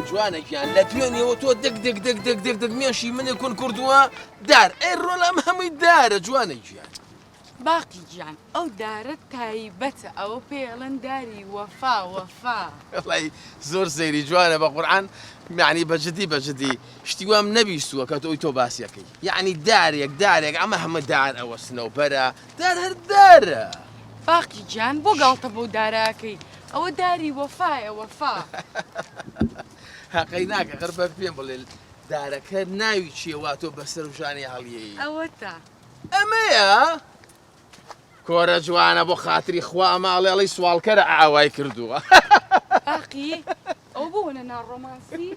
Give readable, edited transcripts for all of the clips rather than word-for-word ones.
جوانە گیان لە توێنێەوە تۆ دەک مێشی منێ کون کردووە دار ئەی ڕۆڵام هەمووی دارە جوانە گیان باقی گیان ئەو دارە تایبەتە ئەوە پێڵەن داری وەفا وەڵی زۆر سەیری جوانە بە قورعان یعنی بەجددی شتی وام نەبیستووە کە تۆی تۆ باسیەکەی یعنی دارێک ئەمە هەمە دار ئەوە سنەوبەرە دار هەر دارە باقی گیان بۆ گاڵتە بۆ داراکەی ئەوە داری وەفایە وەفا حەقەی ناکە غەر بە پێم بڵێ دارەکە ناوی چیەوە تۆ بەسەر و ژانی هەڵیەی ئەوە تا ئەمەیە کۆرە جوانە بۆ خاتری خوا ماڵێڵی سوالکەرە ئاوای کردووە باقی ئەو بۆنە ناڕۆمانسی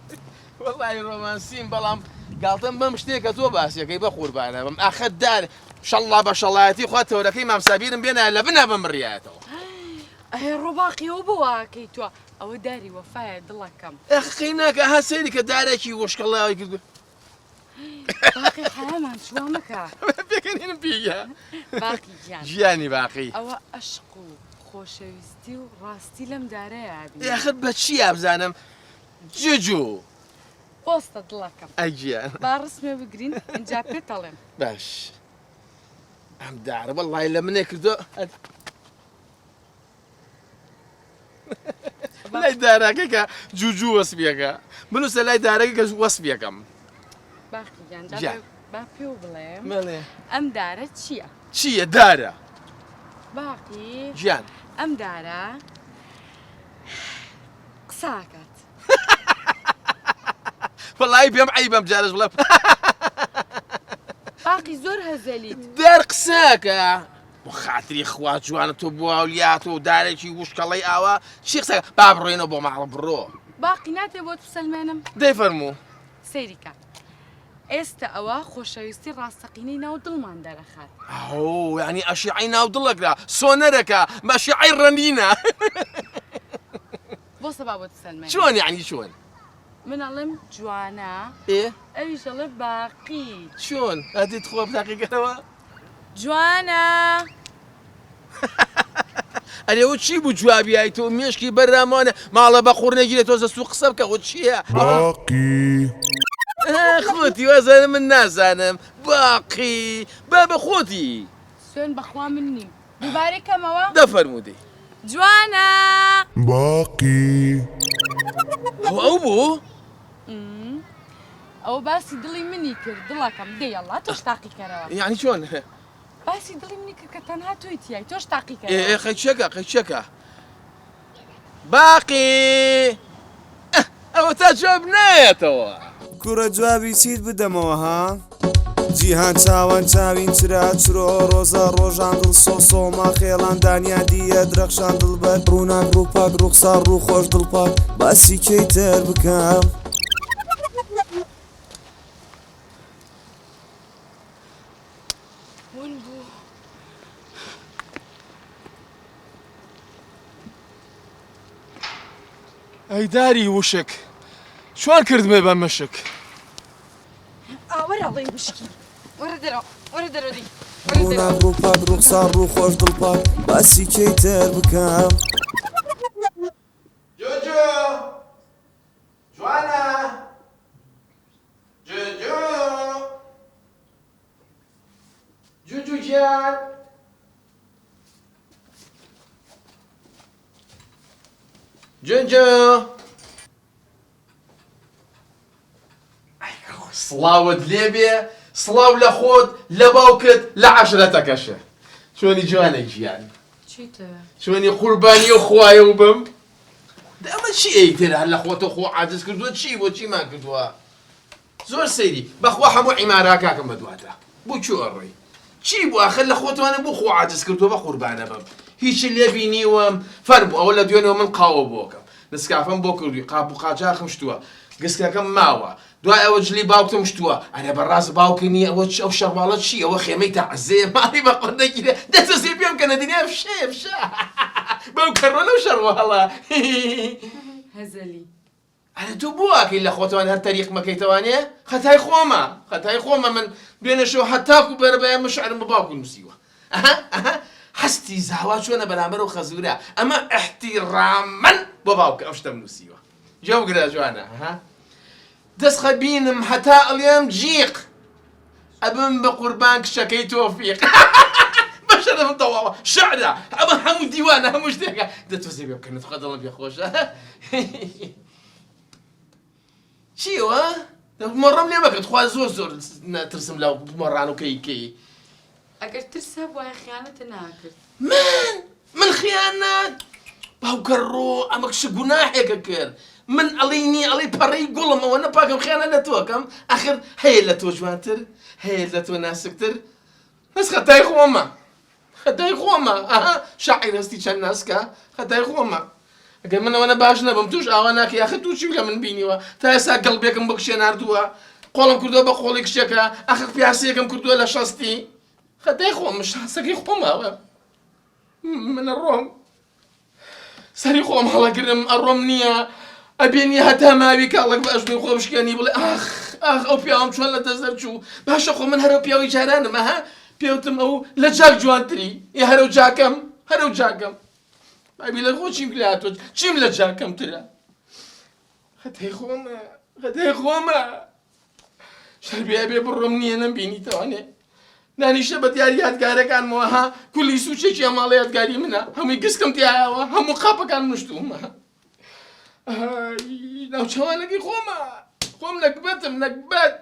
وەڵی ڕۆمانسیم بەڵام گاڵتەم بەم شتێکە تۆ باسیەکەی بە قوربانە بم ئاخەت دار شەڵڵا بە شەڵایەتی خوا تەورەکەی مامسابیرم بێنە لە بنە بمڕیاتەوە ئەهێ ڕۆباقیەوە بۆ واکەی تۆ ئەوە داری وەفایە دڵەکەم ئەخی ناکە ها سەیری کە دارێکی وشکەڵاوی کردو باقی حرامان چوا مەکە پێکەنینم پیگە باقی گیان ژیانی باقی ئەوە عشق و خۆشەویستی و ڕاستی لەم دارەیە بی یاخت بە چی یابزانم جوجو پۆستە دڵەکەم ئەی گیان با ڕسمێ بگرین ئەنجا پێتەڵێم باش ئەم دارە وەڵی لە منێ کردو لای دارەکە کە جوجو وەسبیەکە بنووسە لای دارەکە کە وەسبیەکەم باقی جا. گیان با پێ بڵێم بەڵێ ئەم دارە چییە؟ چییە دارە باقی گیان ئەم دارە قساکات وەڵی پێم عیبەم جارش بڵێ باقی زۆر هەزەلیت دار قساکە بۆ خاتری خوا جوانە تۆ بۆ ئەولیات و دارێکی وشکەڵی ئاوا چی قسەکە با بڕۆینەوە بۆ ماڵە بڕۆ باقی ناتێ بۆ بسەلمێنم دەی فەرموو سەیریکە ئێستا ئەوە خۆشەویستی ڕاستەقینەی ناو دڵمان دەرەخات ئەو یعنی ئەشیعی ناو دڵەکرا سۆنەرەکە مەشیعی ڕەنینە بۆ سەبا بۆ تسەلمێن چۆن یعنی چۆن من ئەڵێم جوانە ئێ ئەویش ئەڵێ باقی چۆن ئەدیت خۆ بتاقیکەرەوە جوانە ئەرێەوە چی بوو جوابیایی تۆ مێشکی بەرامانە ماڵە بە قوڕ نەگیرێت تۆزە سوو قسە بکەوە چییە باقی خۆتی وەزانم من نازانم باقی با بە خۆتی سوێن بەخوا من نیم دووبارێکەمەوە دەفەرمودی جوانە باقی ئەو بوو ئەو باسی دڵی منی کرد دڵەکەم دێڵا تۆش تاقیکەرەوە یعنی چۆن باسی دڵی منی کرد کە تەنها تۆی تیای تۆش تاقیکەرەوە قەیچەکە باقی ئەوە تا جواب نایەتەوە کوڕە جوابی چیت بدەمەوە ها؟ جیهان چاوان چاوین چرا چرۆ ڕۆژە ڕۆژان دڵ سۆسۆما خێڵان دانیا دیە درەخشان دڵبەر ڕووناک ڕووپاک ڕوخسار ڕوو خۆش دڵپاک باسی کەیتر بکەم ون بوو ئەی داری وشک چۆن کردمێ بە مشک وەرەڵی مشکی وەرە دەرەوە وەرە دەرەوە ڕووناک ڕووپاک ڕوخسار ڕوو خۆش دڵپاک باسی کەیتر بکەم جوجو جوانە جوجو گیان جوجو سڵاوت لێبێ سڵاو لە خۆت لە باوکت لە عەشرەتەکەشە چۆنی جوانە گیان چیتە؟ چۆنی قوربانی و خوایە و بم ئەمە چی ئەیتر هەر لە خۆتە خۆ عاجز کردووە چی بۆ چیمان کردووە زۆر سەیری بەخوا هەموو عیماراکاکەم بەدواتە بۆ چی ئەڕۆی چی بوو ئاخر لە خۆتوانە بۆ خۆ عاجز کردووە بە قوربانە بم هیچ لێبی نیوەم فەرموو ئەوە لە دوێنەوە من قاوە بۆکەم نسکافەم بۆ کردووی قاپ و قاچاقم شتووە گسکەکەم ماوە دوای ئەوە جلی باوکتم شتووە ئەرێ بەڕاست باوکنی ئەوە ئەو شەڕواڵە چی ئەوە خێمەی تەعزێ ماڵی بە قڕ نەگیرێ دەستە زێ پێم کە نەدینێ فشە بەو کەڕۆ لەو شەڕواڵە هەزەلی ئەرێ تۆ بۆ واکەی لە خۆتەوان هەر تەریق مەکەیتەوانێ خەتای خۆمە من دوێنەشەوە هەتاکو بەرەبەیان مەشعرم بە باوکو نووسیوە هەستی زاوا چۆنە بەرامبەر و خەزورە ئەمە ئەحتیڕامەن بۆ باوکە ئەو شتەم نووسیوە جوقرا جوانا ها دەست خەبینم هەتا ئەڵێم جیق ئەبم بە قوربان کشەکەی تۆفیق بەشەرم تەواوە شعرە ئەمە هەموو دیوانە هەموو شتێکە دەتوەزێ بێ بکەنت خۆ دڵم پێ خۆشە چیوە؟ مۆڕەم لێ بکرد خوا زۆر نەترسم لەو مۆڕان و کەیکەی ئەگەر ترسە وایە خیانەتە ناکرد من خیانەت باوکەڕۆ ئەمە کشە گوناحێکە کرد من ئەڵێنی ئەڵێ پەڕەی گوڵم ئەوە نەپاکەم خیانە لە تۆکەم ئەخر هەیە لە تۆ جوانتر هەیە لە تۆ ناسکتر بەس خەتای خۆمە خەتای خۆمە ئەها شاعیر هەستی چەند ناسکە خەتای خۆمە ئەگەر منەوەنە باش نەبم توش ئاوا ناکە یاخە توو چی لە من بینیوە تا ئێستا گەڵبێکم بۆ کشێ ناردووە قۆڵم کردووە بە قۆڵی کشێکە ئەخر پیاسەیەکم کردووە لە شەستی خەتای خۆم شانسەکەی خۆمەوە منە ڕۆم سەری خۆم هەڵەگرم ئەڕۆم نییە ئەبێنی هەتا ماوی کاڵک بە ئەژنوی خۆ بشکێنی بڵێ ئاخ ئەو پیاوم چۆن لە دەست دەرچوو باشە خۆ من هەرە پیاوی جارانم ئەها پێوتم ئەو لە جاک جوانتری یا هەرە جاکەم هەرە جاکەم ئەبی لە خۆ چیم لاتۆ چیم لە جاکەم ترە خەتەی خۆمە شەربی ئەبێ بڕۆم نییە نەمبینیتەوانێ دانیشە بە دیاری یادگارەکانمەوە ها کولی سوچێکی ئەماڵە یادگاری منە هەمووی گسکم تایەوە هەموو قاپەکان نوشتومە ناوچەوانەکەی خۆم نەکبەت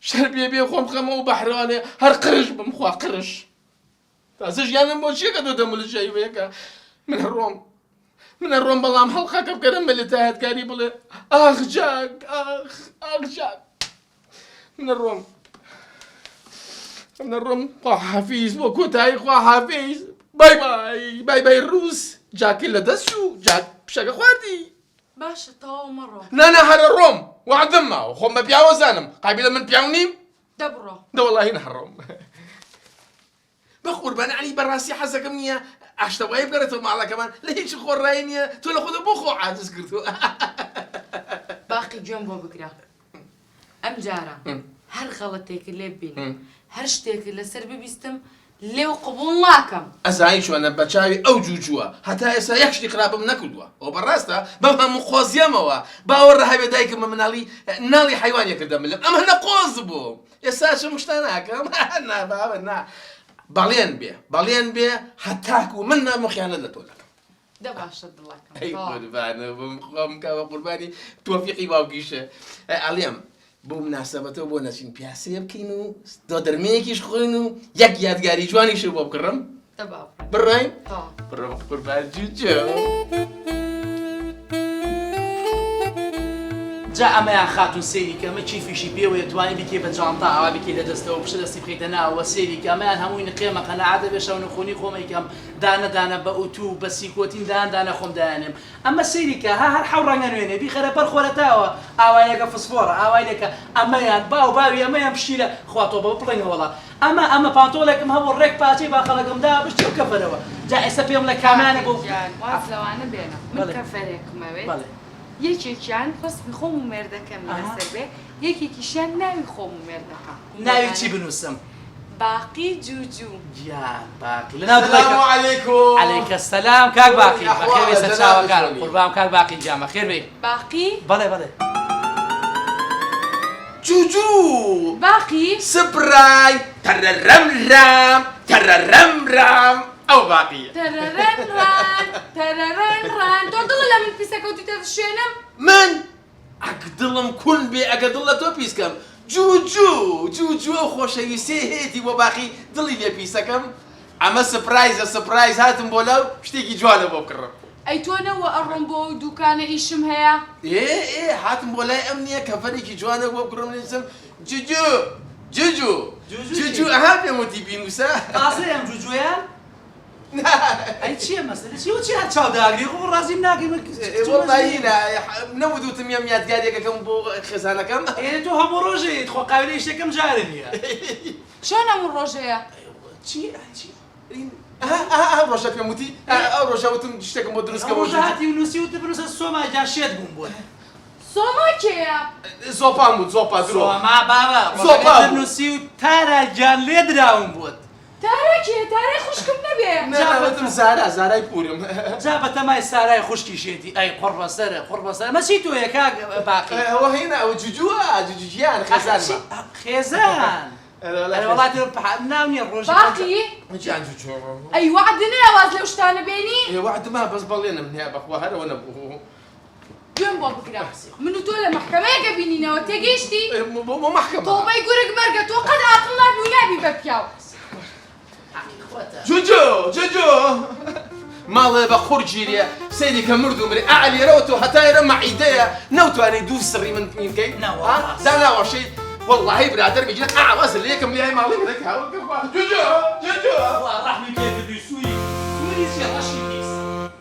شەربێ بێ خۆم خەمەوە بەحرانێ هەر قرش بم خوا قرش تازە ژیانم بۆ چیەکە دۆ دەمولجایوەیەکە منە ڕۆم بەڵام هەڵقاکە بکەرم بە لە تایەتکاری بڵێ ئاخ جاک منە ڕۆم خوا حافیز بۆ کۆتایی خوا حافیز بای ڕووس جاکی لە دەست و جاک پیشەکە خواردی باشە تەواو مەڕۆ نانا هەرە ڕۆم وعدم ماوە خۆم بە پیاوە زانم قابلە من پیاو نیم دەبڕۆ دەوەڵاهی نەڕۆم بە قوربان عەلی بەڕاستی حەزەکەم نییە ئاشتەوایی بگەڕێتەوە ماڵەکەمان لە هیچ خۆڕایی نییە تۆ لە خۆدە بۆ خۆ عاجز کردووە باقی گوێم بۆ بگرە ئەم جارە هەر غەڵەتێکە لێ ببین هەر شتێکە لەسەر ببیستم لێو قبول ناکەم ئەزایی چۆنە بە چاوی ئەو جوجووە هەتا ئێستا یەک شتی خراپم نەکردووە ئەو بەڕاستە بەم هەموو خۆزیەمەوە باوەڕە هەبێ دایکم بە مناڵی ناڵی حیوانێکە دەملم ئەمە هەنە قۆز بوو ئێستا چ مشتە ناکەم ناباوە نا بەڵێن بێ هەتاکو من نامە خیانەت لە تۆ دەکەم دە باشە دڵەکەم ئەی قوربانە بم خۆم کاوە قوربانی تۆفیقی باوکیشە ئەڵێم بۆ مناسبەتەوە بۆ نەچین پیاسەیە بکەین و دۆ دەرمەیەکیش خوێن و یەک یادگاری جوانیش بۆ بکڕم بڕێین بڕۆ قوربان جوجو جا ئەمەیان خاتون سێری کە ئەمە چیفیشی پێوە توانی بکێ بە جانتا ئاوا بکێ لە دەستەوە پشت دەستی بخەیتە ناوە سێری کە ئەمەیان هەمووی نقێمە قەنەعاتە بێ شەو نخۆنی خۆمە یکەم دانە بە ئوتو بە سیکۆتین دانە خۆم دایانێم ئەمە سێری کە هەر حەو ڕەنگە نوێنێ بیخەرە پەر خۆرەتاوە ئاوایەکە فسفۆرە ئاوایەکە ئەمەیان باوی ئەمەیان پشیلە خواتۆ بە بڵێنەوەڵا ئەمە پانتۆڵێکم هەبوو ڕێک پاچەی با خەڵەکەمدا بشتی و کەفەرەوە جا ئێستا پێم لە کامانە بۆ واز لەوانە بێنە من کەفەرێکمەوێت یەکێکیان خۆسمی خۆم و مێردەکەم لەسەر بێ یەکێکیشیان ناوی خۆم و مێردەکەم ناوی چی بنووسم؟ باقی جوجو گیان باقی السلام علیکم علیکە السلام کاک باقی بەخێر بێ سەر چاوەکانم قوربان کاک باقی گیان بەخێر بێ باقی بەڵێ جوجو باقی سپرای تەرەرەم ئەو باقیە تەرەرەن تۆ دڵە لە من پیسەکەوتیتە شوێنم من ئەگە دڵم کون بێ ئەگە دڵ لە تۆ پیسکەم جوجو ئەو خۆشەویستێ هێتی بۆ باقی دڵی لێ پیسەکەم ئەمە سپرایز هاتم بۆ لەو شتێکی جوانە بۆ بکڕم ئەی تۆ نەوە ئەڕۆم بۆ دوکانە ئیشم هەیە هاتم بۆ لای ئەم نییە کەفەرێکی جوانە بۆ بکڕم نووسم جوجو ئەها پێم وتی بینووسە ئاسەیەم جوجویان؟ ئەی چییە مەسەلە چی هەر چاوداگری خۆ ڕازیم ناکەی نەودوتم یەم یادگارێکەکەم بۆ خێزانەکەم تۆ هەموو ڕۆژێت خۆ قاویلەی شتێکم جارە نییە چۆن هەموو ڕۆژەیە چی؟ ڕۆژە پێم وتی ئەو ڕۆژەوتم شتێکم بۆ دروستکە بۆ ڕۆژهاتی و نووسی وتە بنووسە سۆماجان شێت بووم بۆ سۆما کێیە؟ زۆپام وت زۆپا درۆ سۆما بابە ڕۆژەکە نووسی و تارە گیان لێ دراوم بووت تارێکێ تارەی خوشکم نەبێ نەوەتم زارای پورم جا بە تەمای سارای خوشکی شێتی ئەی قڕبەسەرە مەچی تۆیە کاک باقی ئەوە هێنا ئەوە جوجووە جوجوگیان خێزانمە خێزان وڵاتی ناو نییە ڕۆژ باقی جیان جوجو ئەی وعدنێ ئەواز لەو شتانە بێنی وعدما بەس بەڵێنم هەیە بەخوا هەرەوە نەبوو گوێم بۆ بگرە من و تۆ لە مەحکەمەیەکە بینینەوە تێگەیشتی بۆ مەحکەمە تۆبەی گورگ مەرگە تۆ قەت عاقڵ نابی و نابی بە پیاو جوجو ماڵێ بە خوڕگیریە سەیری کە مرد و مرێ ئالێرەوە تۆ هەتا ئێرە مەعیدەیە نەوتوانێت دوو سڕی من بکەیت داناوەشەی والله برادر بيجينا اعوز اللي هيك مليان مالي هذاك جوجو ڕحمی پێ بدوی سووری سووری چی ڕەشی